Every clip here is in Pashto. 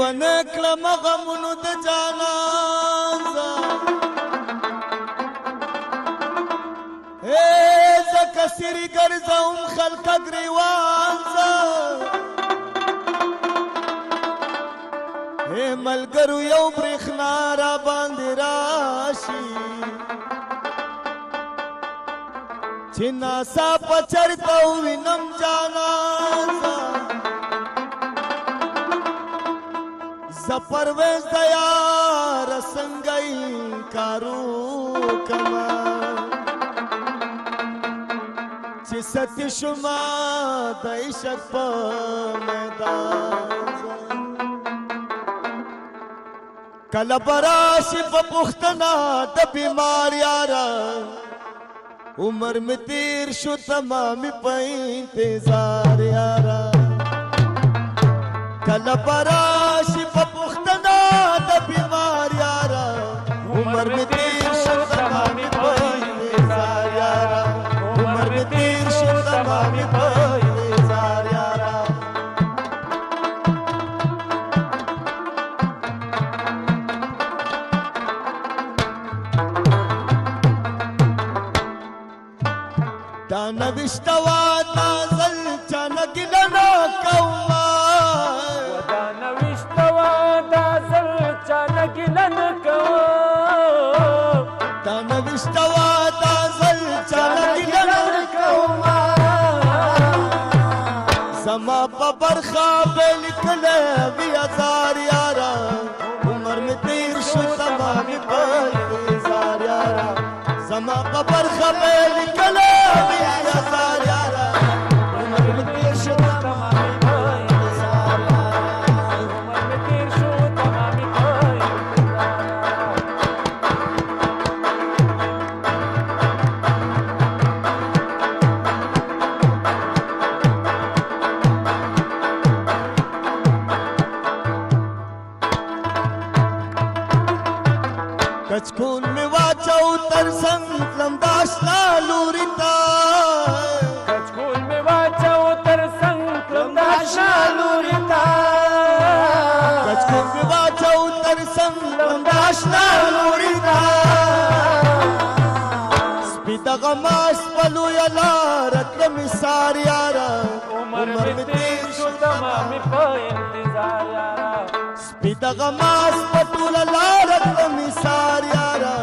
ونه کړم غمونو د جانان زکه سری ګرځوم خلقه ګریوان ملګرو یو برېښنا را باندې راشي چې ناڅاپه چرته ووینم جانان زه پرویز د یاره څنګه انکارو کما چې ستې شومه د عشق په میدان کله به راشي په پوښتنه د بیمار یاره عمر مې تیر شو تمامي په انتظار یاره کله به راشي په پوښتنه د بیمار یاره عمر مې تیر شو تمامي په انتظار یاره عمر مې تیر شو تمامي په انتظار یاره دا نوشتوا نازل چانه ګیله نه کومه دا نوشتوا نازل چانه ګیله نه کوم دا نوشتوا نازل چانه ګیله نه کومه زما په برخه به لیکلی وي هزار یاره عمر مې تیر شو تمامي په انتظار یاره زما په برخه به لیکلی وي هزار یاره عمر مې تیر شو تمامي په انتظار یاره عمر مې تیر شو تمامي په کچکول مې واچو تر څنګ تلم د اشنا لوري ته کچکول مې واچو تر څنګ تلم د اشنا لوري ته کچکول مې واچو تر څنګ تلم د اشنا لوري ته سپي دغه ماس په لویه لاره تلم سار یاره عمر مې تیر شو تمامي په انتظار یاره سپي دغه ماس په ټوله لاره تلم سار یاره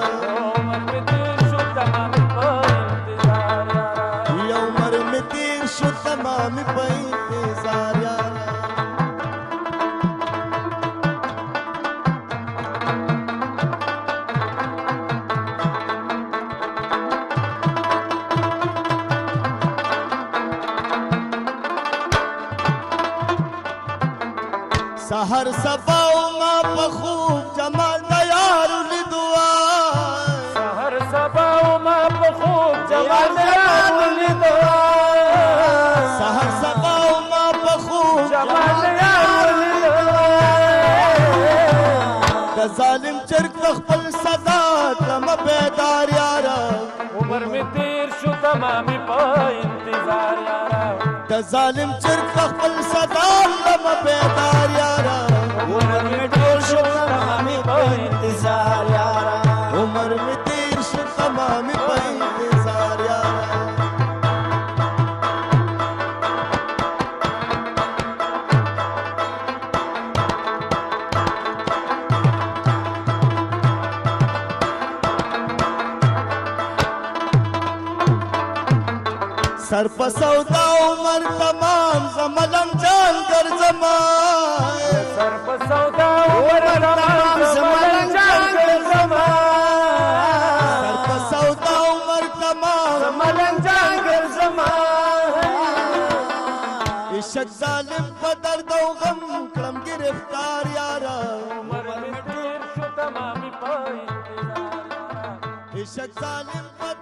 عمر مې تیر شو تمامي په انتظار یاره یو عمر مې تیر شو تمامي په انتظار یاره سحر سبا ما په خوب جمال د یارو لیدو سحر سبا ما په خوب جمال د یارو لیدو سحر سبا ما په خوب جمال د یارو لیدو د ظالم چرګ د خپل صدا تم بیدار یاره عمر مې تیر شو تمامي په انتظار یاره د ظالم چرګ د خپل صدا تم بیدار یاره عمر مې تیر شو تمامي په انتظار یاره عمر مې تیر شو تمامي په انتظار یاره سر په سودا عمر تمام زملم جان ګرځما سر په سودا عمر تمام زملم جان ګرځما سر په سودا عمر تمام زملم جان ګرځما عشق ظالم په درد او غم کړم گرفتار یاره عمر مې تیر شو تمامي په انتظار یاره عشق ظالم په